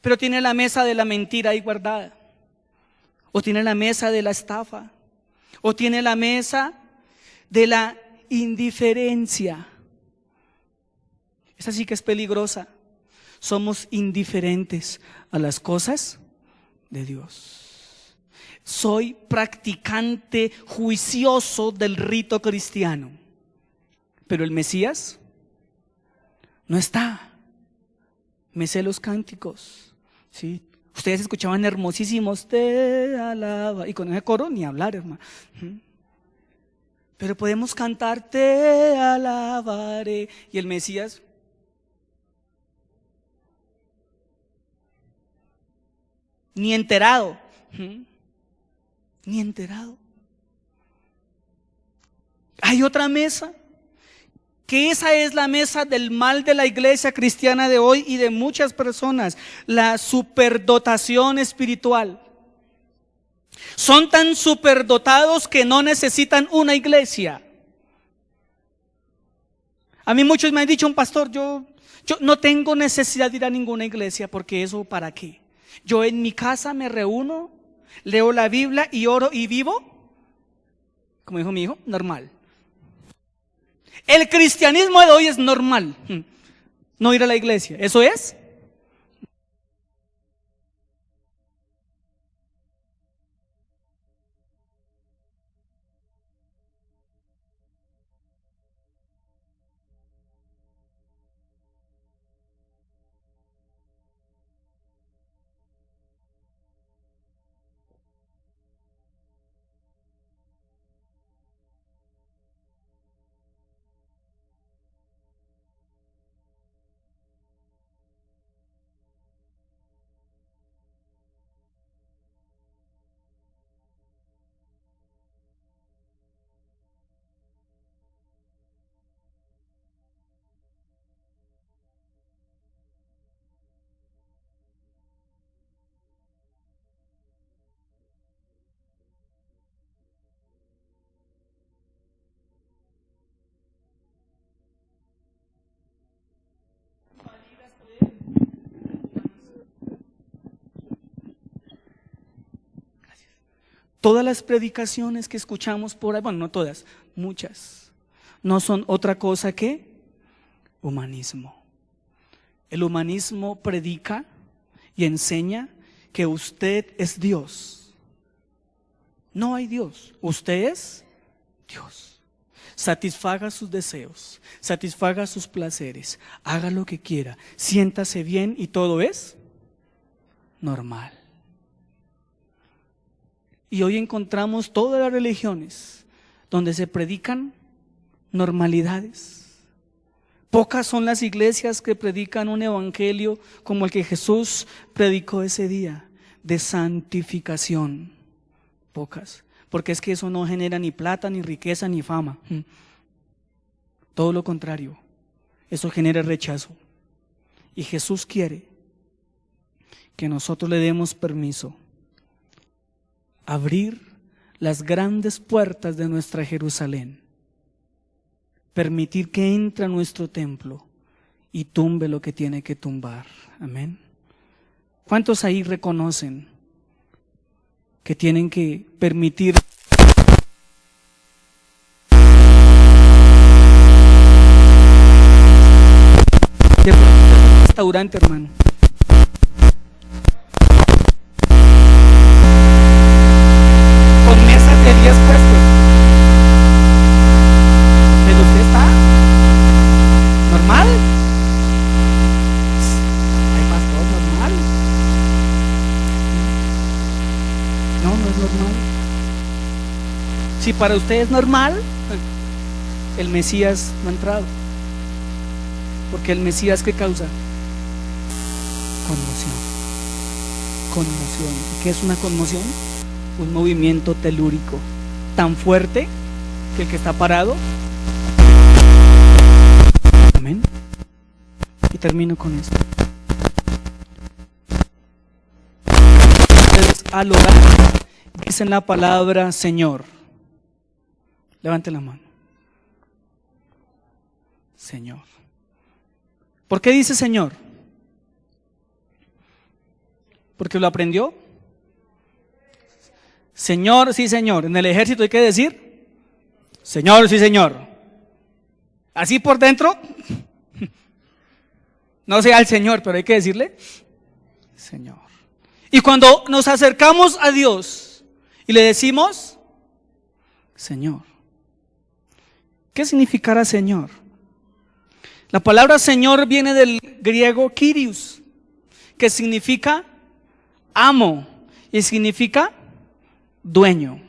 pero tiene la mesa de la mentira ahí guardada. O tiene la mesa de la estafa. O tiene la mesa de la indiferencia. Esa sí que es peligrosa. Somos indiferentes a las cosas de Dios. Soy practicante juicioso del rito cristiano, pero el Mesías no está. Me sé los cánticos, ¿sí? Ustedes escuchaban hermosísimos, te alaba, y con ese coro ni hablar, hermano. Pero podemos cantar, te alabaré, y el Mesías ni enterado, ni enterado. Hay otra mesa, que esa es la mesa del mal de la iglesia cristiana de hoy y de muchas personas, la superdotación espiritual. Son tan superdotados que no necesitan una iglesia. A mí muchos me han dicho, un pastor, yo no tengo necesidad de ir a ninguna iglesia, porque eso ¿para qué? Yo en mi casa me reúno, leo la Biblia y oro y vivo, como dijo mi hijo, normal. El cristianismo de hoy es normal, no ir a la iglesia, eso es. Todas las predicaciones que escuchamos por ahí, bueno, no todas, muchas, no son otra cosa que humanismo. El humanismo predica y enseña que usted es Dios. No hay Dios, usted es Dios. Satisfaga sus deseos, satisfaga sus placeres, haga lo que quiera, siéntase bien y todo es normal. Y hoy encontramos todas las religiones donde se predican normalidades. Pocas son las iglesias que predican un evangelio como el que Jesús predicó ese día, de santificación. Pocas, porque es que eso no genera ni plata, ni riqueza, ni fama. Todo lo contrario, eso genera rechazo. Y Jesús quiere que nosotros le demos permiso a abrir las grandes puertas de nuestra Jerusalén, permitir que entre a nuestro templo y tumbe lo que tiene que tumbar. Amén. ¿Cuántos ahí reconocen que tienen que permitir de un restaurante, hermano? Con mesas de 10 puestos. Pero usted está normal. Ay, pastor, normal. No, no es normal. Si para usted es normal, el Mesías no ha entrado. Porque el Mesías, ¿qué causa? Conmoción. Conmoción. ¿Qué es una conmoción? Un movimiento telúrico tan fuerte que el que está parado. Amén. Y termino con esto. Ustedes al orar dicen la palabra Señor. Levanten la mano. Señor. ¿Por qué dice Señor? ¿Porque lo aprendió? Señor, sí Señor. En el ejército hay que decir Señor, sí Señor. Así por dentro, no sea el Señor, pero hay que decirle Señor. Y cuando nos acercamos a Dios y le decimos Señor, ¿qué significará Señor? La palabra Señor viene del griego Kyrios, que significa amo y significa dueño.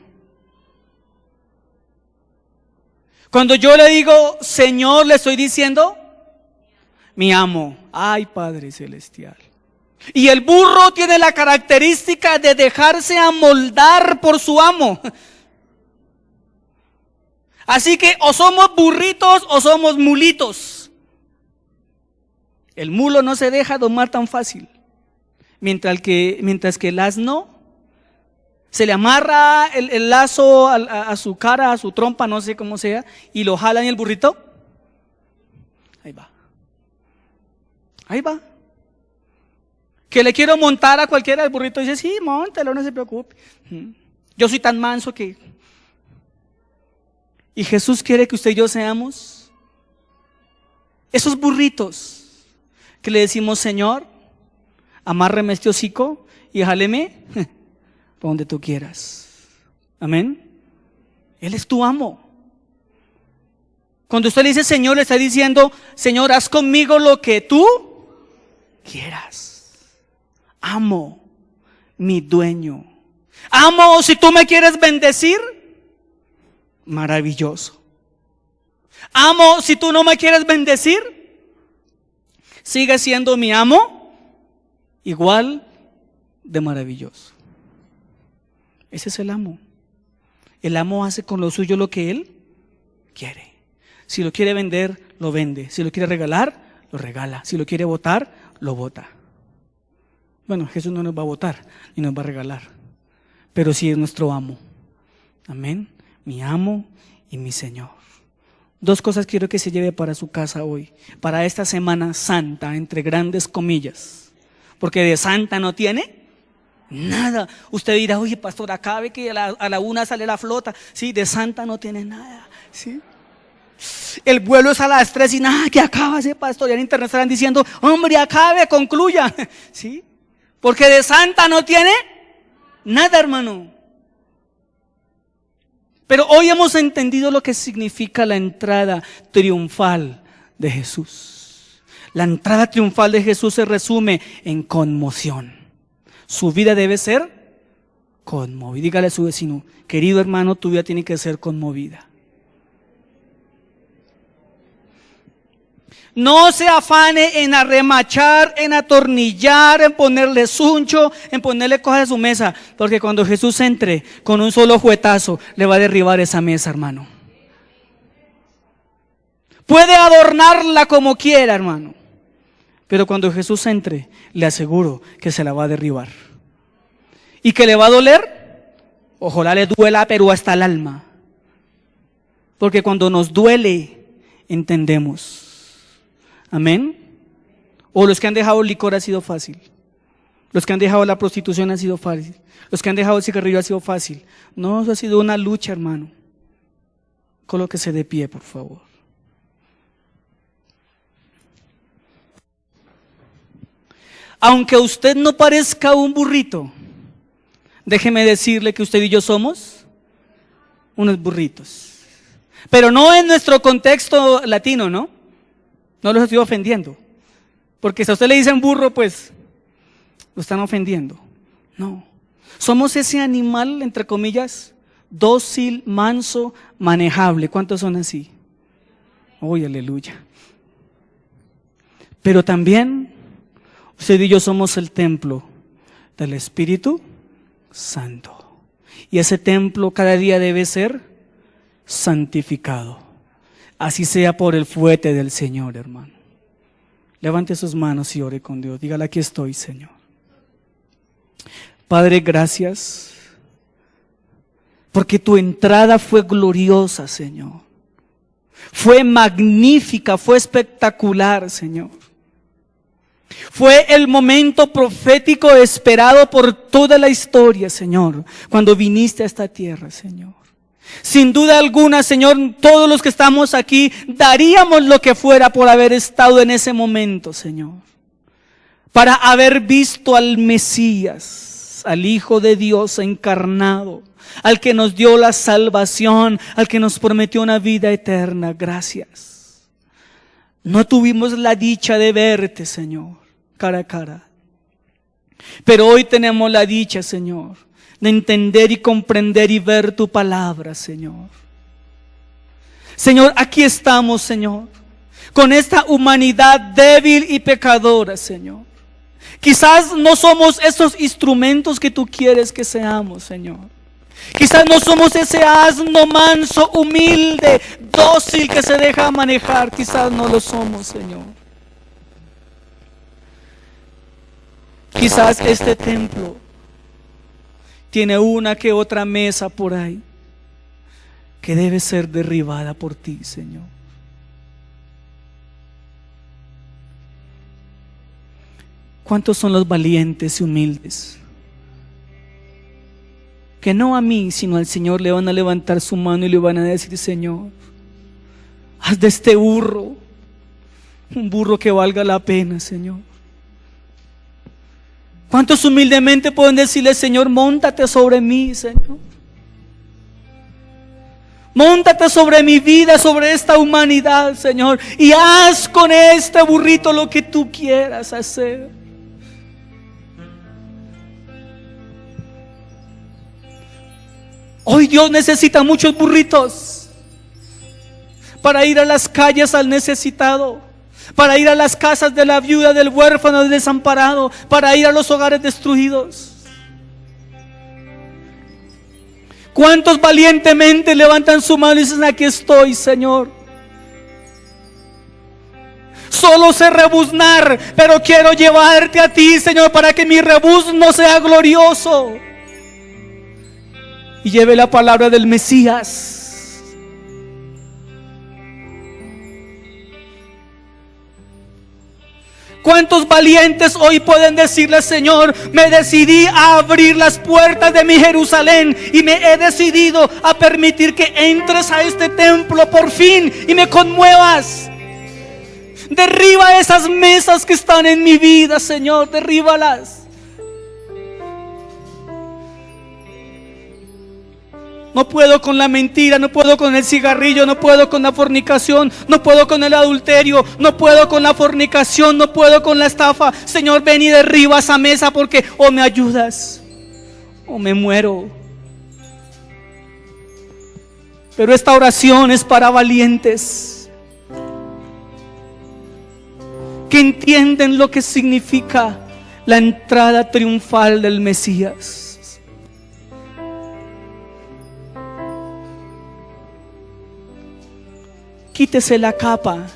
Cuando yo le digo Señor, le estoy diciendo mi amo. Ay, Padre Celestial. Y el burro tiene la característica de dejarse amoldar por su amo. Así que o somos burritos o somos mulitos. El mulo no se deja domar tan fácil, mientras que el asno se le amarra el lazo a su cara, a su trompa, no sé cómo sea, y lo jalan y el burrito, ahí va. Ahí va. Que le quiero montar a cualquiera, el burrito dice, sí, móntelo, no se preocupe. Yo soy tan manso que... Y Jesús quiere que usted y yo seamos esos burritos que le decimos, Señor, amárreme este hocico y jáleme por donde tú quieras. Amén. Él es tu amo. Cuando usted le dice Señor, le está diciendo, Señor, haz conmigo lo que tú quieras. Amo, mi dueño. Amo, si tú me quieres bendecir, maravilloso. Amo, si tú no me quieres bendecir, sigue siendo mi amo, igual de maravilloso. Ese es el amo. El amo hace con lo suyo lo que él quiere. Si lo quiere vender, lo vende. Si lo quiere regalar, lo regala. Si lo quiere votar, lo vota. Bueno, Jesús no nos va a votar ni nos va a regalar, pero sí es nuestro amo. Amén. Mi amo y mi Señor. Dos cosas quiero que se lleve para su casa hoy, para esta Semana Santa, entre grandes comillas, porque de santa no tiene Nada. Usted dirá, oye, pastor, acá ve que a la 1 sale la flota. Sí, de santa no tiene nada. Sí. El vuelo es a las 3 y nada, que acaba ese pastor. Y en internet estarán diciendo, hombre, acabe, concluya. Sí. Porque de santa no tiene nada, hermano. Pero hoy hemos entendido lo que significa la entrada triunfal de Jesús. La entrada triunfal de Jesús se resume en conmoción. Su vida debe ser conmovida. Dígale a su vecino, querido hermano, tu vida tiene que ser conmovida. No se afane en arremachar, en atornillar, en ponerle suncho, en ponerle cosas a su mesa, porque cuando Jesús entre con un solo juetazo, le va a derribar esa mesa, hermano. Puede adornarla como quiera, hermano, pero cuando Jesús entre, le aseguro que se la va a derribar. ¿Y que le va a doler? Ojalá le duela, pero hasta el alma. Porque cuando nos duele, entendemos. Amén. O los que han dejado el licor ha sido fácil. Los que han dejado la prostitución ha sido fácil. Los que han dejado el cigarrillo ha sido fácil. No, eso ha sido una lucha, hermano. Colóquese de pie, por favor. Aunque usted no parezca un burrito, déjeme decirle que usted y yo somos unos burritos. Pero no en nuestro contexto latino, ¿no? No los estoy ofendiendo. Porque si a usted le dicen burro, pues lo están ofendiendo. No. Somos ese animal, entre comillas, dócil, manso, manejable. ¿Cuántos son así? ¡Uy, aleluya! Pero también usted y yo somos el templo del Espíritu Santo. Y ese templo cada día debe ser santificado. Así sea por el fuete del Señor, hermano. Levante sus manos y ore con Dios. Dígale, aquí estoy, Señor. Padre, gracias. Porque tu entrada fue gloriosa, Señor. Fue magnífica, fue espectacular, Señor. Fue el momento profético esperado por toda la historia, Señor, cuando viniste a esta tierra, Señor. Sin duda alguna, Señor, todos los que estamos aquí daríamos lo que fuera por haber estado en ese momento, Señor. Para haber visto al Mesías, al Hijo de Dios encarnado, al que nos dio la salvación, al que nos prometió una vida eterna. Gracias. No tuvimos la dicha de verte, Señor, cara a cara. Pero hoy tenemos la dicha, Señor, de entender y comprender y ver tu palabra, Señor. Señor, aquí estamos, Señor, con esta humanidad débil y pecadora, Señor. Quizás no somos esos instrumentos que tú quieres que seamos, Señor. Quizás no somos ese asno manso, humilde, dócil que se deja manejar. Quizás no lo somos, Señor. Quizás este templo tiene una que otra mesa por ahí que debe ser derribada por ti, Señor. ¿Cuántos son los valientes y humildes que no a mí, sino al Señor le van a levantar su mano y le van a decir, Señor, haz de este burro un burro que valga la pena, Señor? ¿Cuántos humildemente pueden decirle, Señor, móntate sobre mí, Señor? Móntate sobre mi vida, sobre esta humanidad, Señor, y haz con este burrito lo que tú quieras hacer. Hoy Dios necesita muchos burritos para ir a las calles al necesitado, para ir a las casas de la viuda, del huérfano, del desamparado, para ir a los hogares destruidos. ¿Cuántos valientemente levantan su mano y dicen, aquí estoy, Señor? Solo sé rebuznar, pero quiero llevarte a ti, Señor, para que mi rebuzno sea glorioso y lleve la palabra del Mesías. ¿Cuántos valientes hoy pueden decirle: Señor, me decidí a abrir las puertas de mi Jerusalén y me he decidido a permitir que entres a este templo por fin y me conmuevas? Derriba esas mesas que están en mi vida, Señor, derríbalas. No puedo con la mentira, no puedo con el cigarrillo, no puedo con la fornicación, no puedo con el adulterio, no puedo con la fornicación, no puedo con la estafa. Señor, ven y derriba esa mesa, porque o me ayudas o me muero. Pero esta oración es para valientes que entienden lo que significa la entrada triunfal del Mesías. Quítese la capa,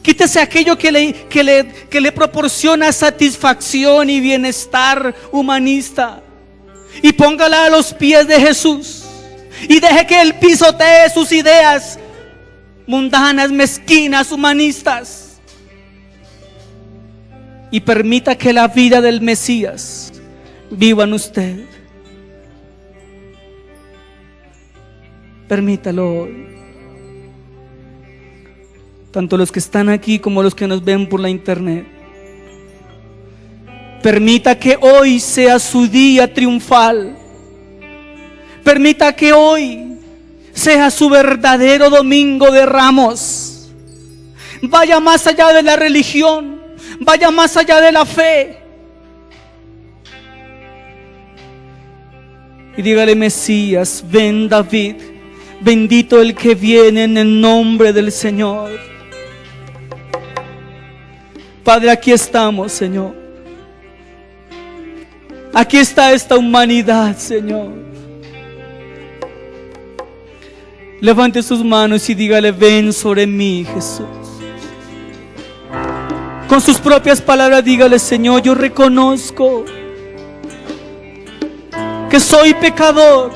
quítese aquello que le proporciona satisfacción y bienestar humanista, y póngala a los pies de Jesús, y deje que Él pisotee sus ideas mundanas, mezquinas, humanistas, y permita que la vida del Mesías viva en usted. Permítalo hoy. Tanto los que están aquí como los que nos ven por la internet. Permita que hoy sea su día triunfal. Permita que hoy sea su verdadero domingo de Ramos. Vaya más allá de la religión, vaya más allá de la fe. Y dígale: Mesías, ven David, bendito el que viene en el nombre del Señor. Padre, aquí estamos, Señor. Aquí está esta humanidad, Señor. Levante sus manos y dígale: ven sobre mí, Jesús. Con sus propias palabras dígale: Señor, yo reconozco que soy pecador,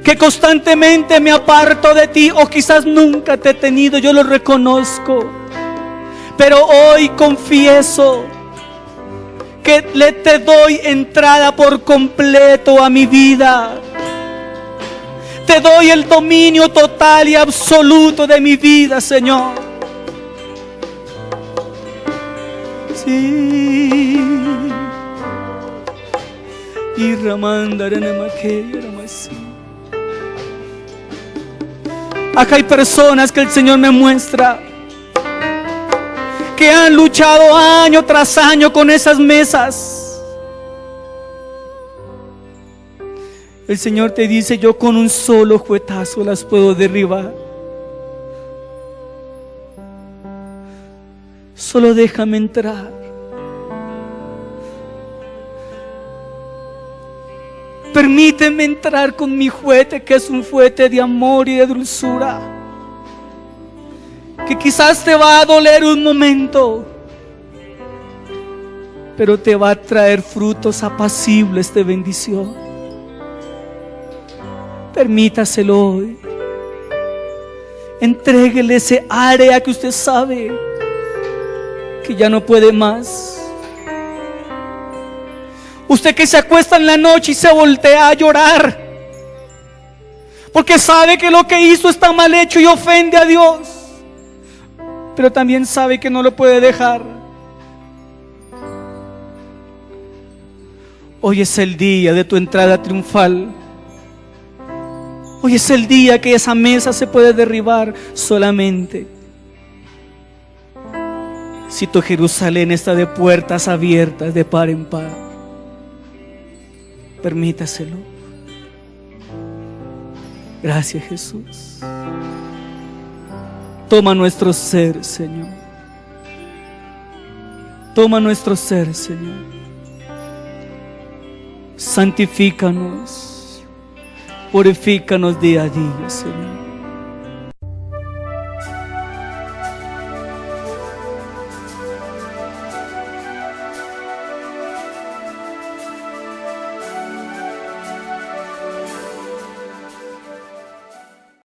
que constantemente me aparto de ti, o quizás nunca te he tenido, yo lo reconozco. Pero hoy confieso que te doy entrada por completo a mi vida. Te doy el dominio total y absoluto de mi vida, Señor. Sí. Y acá hay personas que el Señor me muestra que han luchado año tras año con esas mesas. El Señor te dice: yo con un solo juetazo las puedo derribar. Solo déjame entrar. Permíteme entrar con mi fuete, que es un fuete de amor y de dulzura, que quizás te va a doler un momento, pero te va a traer frutos apacibles de bendición. Permítaselo hoy. Entréguele ese área que usted sabe que ya no puede más. Usted que se acuesta en la noche y se voltea a llorar porque sabe que lo que hizo está mal hecho y ofende a Dios, pero también sabe que no lo puede dejar. Hoy es el día de tu entrada triunfal. Hoy es el día que esa mesa se puede derribar solamente si tu Jerusalén está de puertas abiertas, de par en par. Permítaselo. Gracias, Jesús. Toma nuestro ser, Señor. Toma nuestro ser, Señor. Santifícanos, purifícanos día a día, Señor.